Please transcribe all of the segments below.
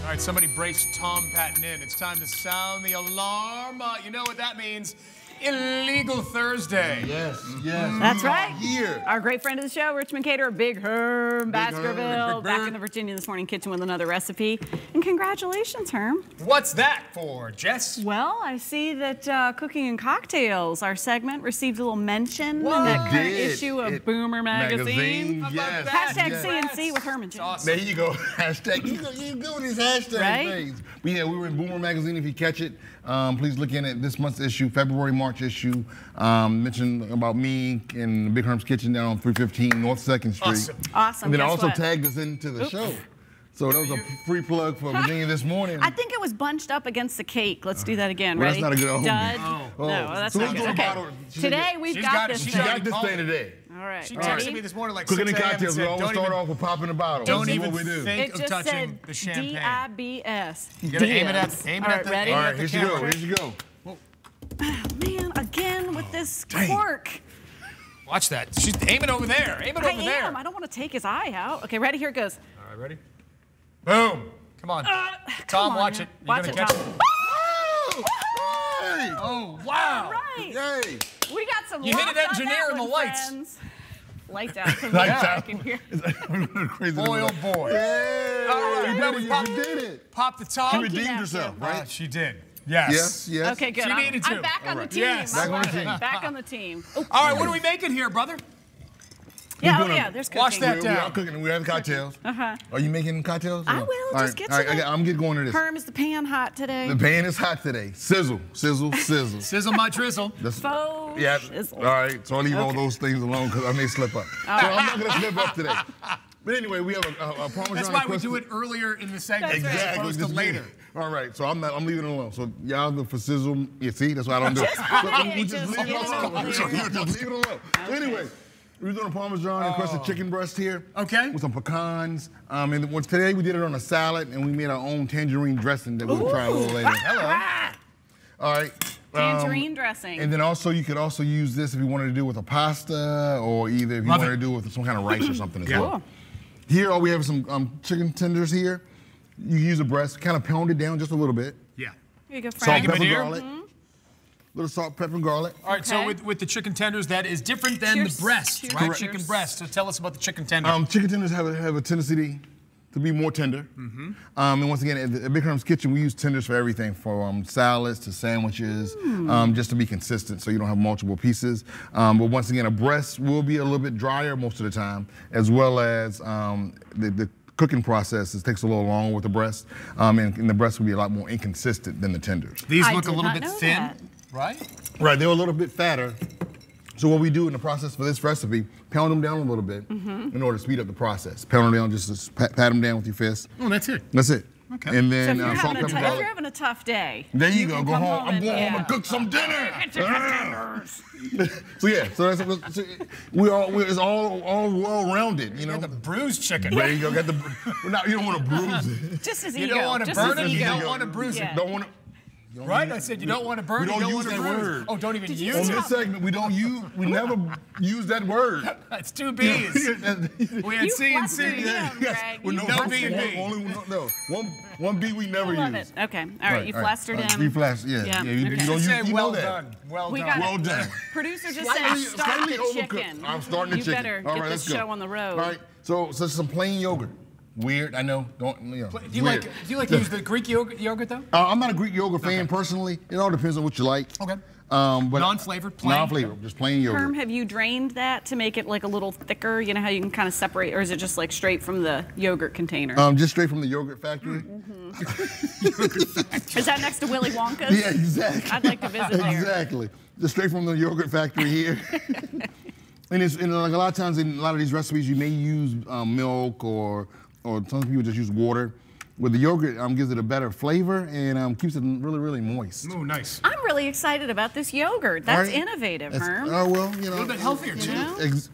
All right, somebody brace Tom Patton in. It's time to sound the alarm. You know what that means. Illegal Thursday. Yes, yes. That's right. Here. Our great friend of the show, Richmond caterer, Big Herm Baskerville, Big back Herm. in the Virginia This Morning kitchen with another recipe. And congratulations, Herm. What's that for, Jess? Well, I see that Cooking and Cocktails, our segment, received a little mention in that It current did. issue of Boomer Magazine. How about Yes. that? Hashtag yes. CNC with Herm and Jim. Awesome. There you go. Hashtag. You go with these hashtag Right? things. But yeah, we were in Boomer Magazine. If you catch it, please look in at this month's issue, February, March issue. Mentioned about me in Big Herm's Kitchen down on 315 North 2nd Street. Awesome. Awesome. And then Guess also what? tagged us into the show. So that was a free plug for Virginia This Morning. I think it was bunched up against the cake. Let's do that again. Well, Ready? that's not a good omen. Dud. Oh. No, that's So not let's good. do a Okay. bottle. Today we've She's got got it. this. She's She already got this called thing it. today. All right. She ready? texted me this morning like Cooking 6 and a.m. cocktails, we said, always start off with popping a bottle. Don't That's even what we do. think It of just touching said the champagne. D-I-B-S. You gotta aim it at Diaz. the All right, ready? All aim it right, at the here she go. camera. Here she go. Oh, man, again with this Dang. cork. Watch that. She's aiming over there. Aim it I over there. am. I don't want to take his eye out. Okay, ready? Here it goes. All right, ready? Boom. Come on. Tom, Come on, watch man. it. You Watch gonna it, catch Tom. it? Hey! Oh, wow. All right. Yay! We got some You hit loft it on engineer that in the one, lights. friends. Light down. Some Lights light out. back in here. Crazy Boy, oh boy. Yay! All right, You now did we it. pop- You did it. Pop the top. She you, redeemed Matthew. herself, right? She did. Yes. Yes, yes. Okay, good. She needed to. I'm back on the right. team. Yes. I Back on love the it. team. Back on the team. Oh, All right, what are we making here, brother? yeah, doing oh a- yeah, there's cooking. Wash that We down. are cooking. We have cocktails. Uh-huh. Are you making cocktails? I Or- will. All Just get to it. I'm getting going to this. Herm, is the pan hot today? The pan is hot today. Sizzle, sizzle, sizzle. Sizzle my drizzle. That's, Faux yeah. shizzle. All right. So I'll leave all Okay. those things alone because I may slip up. So I'm not going to slip up today. But anyway, we have a Parmesan. That's why we crust- do it earlier in the segment That's right. as Exactly. opposed to just later. All right, so I'm leaving it alone. So y'all go for sizzle. You see, that's why I don't do it. Just So put it, we just leave it get it alone. over So there. you just leave it alone. So anyway, we're doing a Parmesan and crusted chicken breast here. Okay. With some pecans. And today we did it on a salad, and we made our own tangerine dressing that we'll try a little later. Ah, All right. tangerine dressing. And then also, you could also use this if you wanted to do it with a pasta, or either if you Love wanted it. to do it with some kind of rice or something as Yeah. well. Cool. Here, all we have is some chicken tenders here. You use a breast, kind of pound it down just a little bit. Yeah. Here you go, Salt, Frank. Thank you, pepper, dear. garlic. Little salt, pepper, and garlic. All right, so Okay. with the chicken tenders, that is different than Cheers. the breast, Cheers. right? Correct. Chicken breast. So tell us about the chicken tender. Chicken tenders have a tendency to be more tender. And once again, at Big Herm's Kitchen, we use tenders for everything, from salads to sandwiches, just to be consistent so you don't have multiple pieces. But once again, a breast will be a little bit drier most of the time, as well as the cooking process takes a little longer with the breast, and the breast will be a lot more inconsistent than the tenders. These I look a did little not bit know thin, that. right? Right, they're a little bit fatter. So what we do in the process for this recipe, pound them down a little bit in order to speed up the process. Pound them down, just pat them down with your fist. Oh, that's it. That's it. Okay. And So then if you're, salt, having a pepper, if you're garlic. having a tough day, There you go. can Go come home. I'm and- going home yeah. and cook some dinner. Chicken tenders. So yeah, so it's all well rounded, you know. And the bruised chicken. There you go. Got the. You don't want to bruise it. Just as You ego. don't want to just burn as it, you ego. don't want to bruise Yeah. it. Don't want to. Right? I said you don't want to burn We it, you don't don't use want to that bruise word. it. Oh, don't even Did you use On it. this segment, we never use that word. It's two B's. We had You C and flustered C. him. Greg, With you no No B B and B. One B we never Love use. it. Okay. All right. You flustered him. You flustered, yeah. Yeah, You okay. don't Just use, say you well know that. done. Well We done. got Well it. done. Producer just Slightly- said start slightly the overcooked. chicken. I'm starting the You chicken. better All get right, this let's go. show on the road. All right, so some plain yogurt. Weird, I know. Do you like to use the Greek yogurt though? I'm not a Greek yogurt fan personally. It all depends on what you like. Okay. But Non-flavored, plain? Non-flavored, just plain yogurt. Herm, have you drained that to make it like a little thicker? You know how you can kind of separate, or is it just like straight from the yogurt container? Just straight from the yogurt factory. Is that next to Willy Wonka's? Yeah, exactly. I'd like to visit there. Exactly. Just straight from the yogurt factory here. And like a lot of times in a lot of these recipes, you may use milk or some people just use water. With the yogurt, gives it a better flavor and keeps it really, really moist. Ooh, nice. I'm really excited about this yogurt. That's All right. innovative, Herm. Oh, well, you know. A little bit healthier too.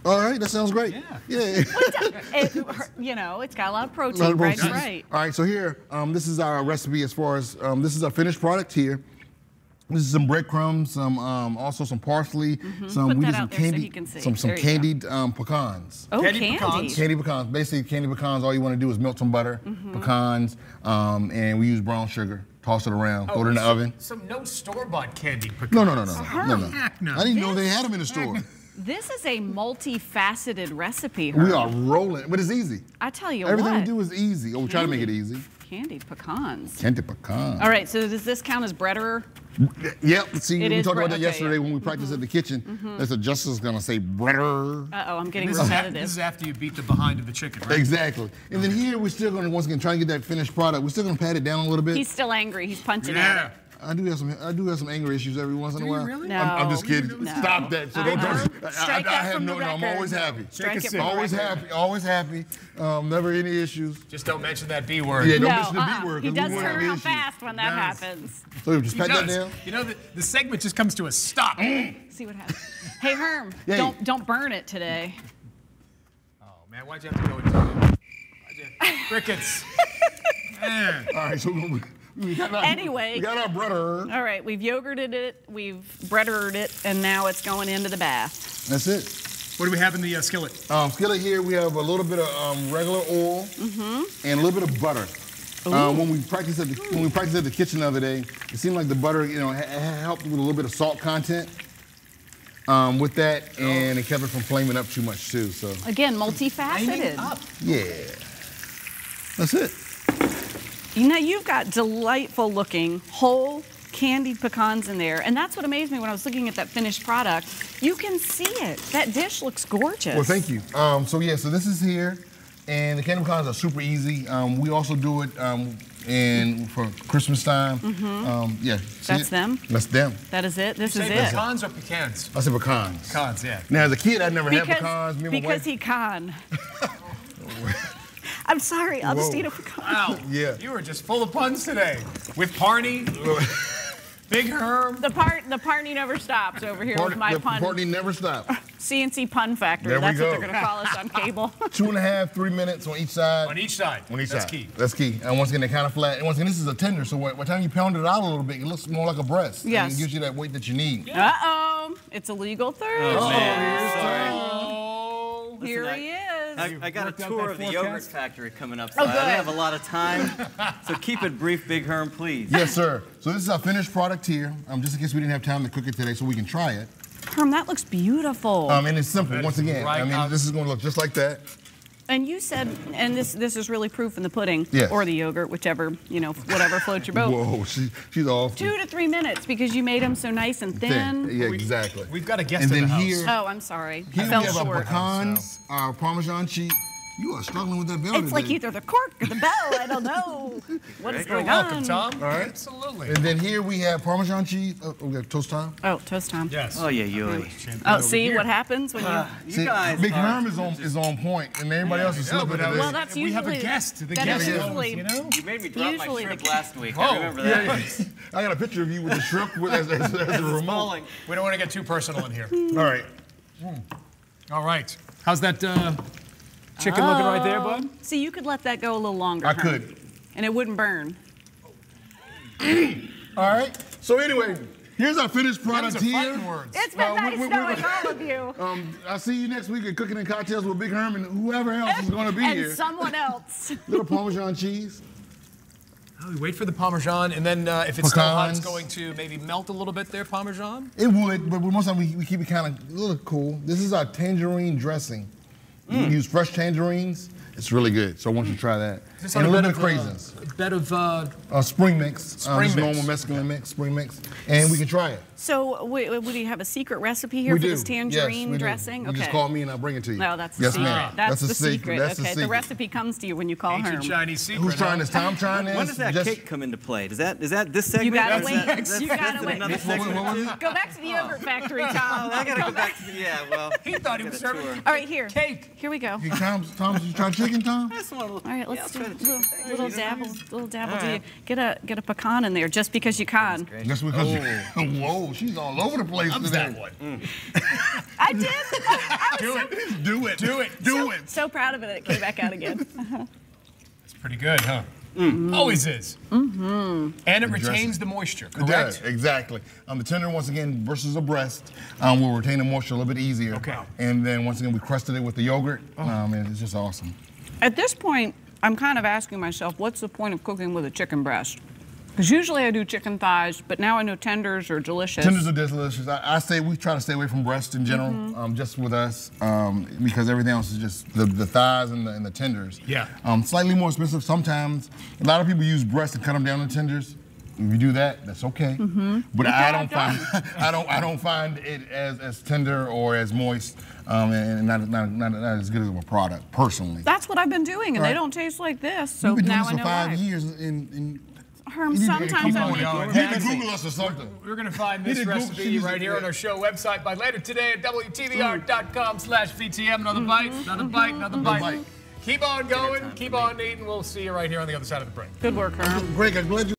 All right, that sounds great. Yeah. You know, it's got a lot of protein. Lot of Greg's protein. right. All right, so here, this is our recipe as far as, this is our finished product here. This is some breadcrumbs, some also some parsley, some Put we that did some out there so candy, he can see. some There you go. candied pecans. Oh, Candy candy. pecans. Candy pecans. Basically, candy pecans. All you want to do is melt some butter, pecans, and we use brown sugar. Toss it around. Throw it in the oven. Some no store-bought candy pecans. No. Heck no. I didn't know they had them in the store. This is a multifaceted recipe. We Herb. are rolling, but it's easy. I tell you Everything what. we do is easy. Or we try to make it easy. Candied pecans. Candy pecans. All right, so does this count as breader? Yep. See, It we is talked about bread, that okay, yesterday yeah. when we practiced at the kitchen. That's a justice gonna say breader. Uh-oh, I'm getting This repetitive. is after you beat the behind of the chicken, right? Exactly. And then here we're still gonna once again try and get that finished product. We're still gonna pat it down a little bit. He's still angry. He's punching Yeah. at it. I do have some anger issues every once in a Do you while. really? I'm just No. kidding. No. Stop that. So Uh-huh. don't. Strike I that have from the no. I'm record. always happy. Strike it Take a from the Always record. happy. Always happy. Never any issues. Just don't mention that B word. Yeah, don't No, mention the B word. he 'cause we does won't have turn around issues. fast when that Yes. happens. So just He pat that does. down. You know, the segment just comes to a stop. See what happens. Hey, Herm, Yeah. don't burn it today. Oh, man, why'd you have to go into crickets? Man. All right. So we got our, Anyway. we got our butter. All right, we've yogurted it, we've breadered it, and now it's going into the bath. That's it. What do we have in the skillet? Skillet here, we have a little bit of regular oil and a little bit of butter. When we practiced at the kitchen the other day, it seemed like the butter, helped with a little bit of salt content with that, and it kept it from flaming up too much too. So Again, Flaming multifaceted. up. yeah, that's it. You know, you've got delightful looking whole candied pecans in there, and that's what amazed me when I was looking at that finished product. You can see it. That dish looks gorgeous. Well, thank you. So this is here, and the candy pecans are super easy. We also do it for Christmas time. Yeah, see That's it? them? That's them. That is it. This is Say it. pecans or pecans? I said pecans. Pecans, yeah. Now, as a kid, I never had pecans. Me and my Because wife. he can. I'm sorry. I'll just Whoa. eat a pecan. Wow. Yeah. You were just full of puns today. With Parney, Big Herm. The party never stops over here with my the pun. party never stopped. CNC Pun Factory. There we That's what go. they're going to call us on cable. 2.5, 3 minutes on each side. On each side. On each That's side. key. That's key. And once again, they're kind of flat. And once again, this is a tender, so by the time you pound it out a little bit, it looks more like a breast. Yes. And it gives you that weight that you need. Uh-oh. It's a legal Thursday. Oh. Here Listen, he is. I got a worked out tour that of the forecast? yogurt factory coming up, so Oh, I good. don't have a lot of time. So keep it brief, Big Herm, please. Yes, sir. So this is our finished product here, just in case we didn't have time to cook it today, so we can try it. Herm, that looks beautiful. And it's simple, That once is again. right out- This is going to look just like that. and you said, and this is really proof in the pudding Yes. or the yogurt, whichever, whatever floats your boat. Whoa, she's off. 2 to 3 minutes because you made them so nice and thin. Yeah, exactly. We've got a guest And in then the house. here, Oh, I'm sorry. here I we fell have our short. pecans, our Parmesan cheese. You are struggling with that bell It's like today. either the cork or the bell. I don't know. What is You're going welcome, on? Tom. All right. Absolutely. And then here we have Parmesan cheese. We got toast time. Oh, toast time. Yes. Oh, yeah, yo. Oh, see what happens when you. You guys Big are- Herm is on point, and everybody else is No, slipping but today. Well, that's we have a usually- guest. The that guest is knows, usually- you know? You made me drop my Usually shrimp the- last week. Oh, I remember that. I got a picture of you with the shrimp as the remote. Falling. We don't want to get too personal in here. All right. All right. How's that chicken looking right there, bud? See, you could let that go a little longer. I Herm, could. And it wouldn't burn. All right. So anyway, here's our finished Those product are here. fighting words. It's been nice knowing all of you. I'll see you next week at Cooking and Cocktails with Big Herm and whoever else is going to be and here. someone else. Little Parmesan cheese. Oh, we wait for the Parmesan, and then if it's still hot, it's Pecans. going to maybe melt a little bit there, Parmesan? It would, but most of the time we keep it kind of a little cool. This is our tangerine dressing. You can use fresh tangerines. It's really good. So I want you to try that. Is this And a on little bed bit of of, craisins. A bed of Spring mix. Spring Just mix. normal Mexican mix, spring mix. And we can try it. So, would you have a secret recipe here we for do. this tangerine yes, we dressing? Do. You just call me and I'll bring it to you. No, that's the yes, secret. ma'am. That's a the secret. That's okay, a secret. the recipe comes to you when you call ancient Herm. Chinese secret. Who's trying huh? this? Tom trying this? When does that Just- cake come into play? Is that this segment? gotta Or is wait. that- You that's gotta in wait. another What segment? was it? Go back to the yogurt factory, Oh, Tom. I gotta go back to the, yeah, well. He thought he I was got a serving tour. All right, here. cake. Here we go. Hey, Tom, you try chicken, Tom? I just want a little, All right, let's yeah, do I'll a try to little dabble. Little dabble. All Do you right. get a pecan in there just because you can? Just because. Whoa, she's all over the place Loves today. that one. I did. I was Do it. Do it. Do it. Do it. so proud of it. It came back out again. It's pretty good, huh? Always is. And it retains the moisture, It does, correct? exactly. The tender, once again, versus a breast, will retain the moisture a little bit easier. Okay. And then once again, we crusted it with the yogurt, and it's just awesome. At this point, I'm kind of asking myself, what's the point of cooking with a chicken breast? Because usually I do chicken thighs, but now I know tenders are delicious. Tenders are delicious. We try to stay away from breast in general, just with us, because everything else is just the thighs and the tenders. Yeah. Slightly more expensive sometimes. A lot of people use breast and cut them down to tenders. If you do that, that's okay. But I don't find it as tender or as moist, and not as good as a product personally. That's what I've been doing, and they Right. don't taste like this. So We've been doing now this I for know 5 why. years. In Herm, you need to sometimes come I on, make y'all. it. You need to Google us or something. We're going to find He this did Google- recipe she right here on our show website by later today at WTVR.com/VTM. Another bite, another bite, another bite. Keep on going, keep on eating. We'll see you right here on the other side of the break. Good work, Herm. Greg, I'm glad you.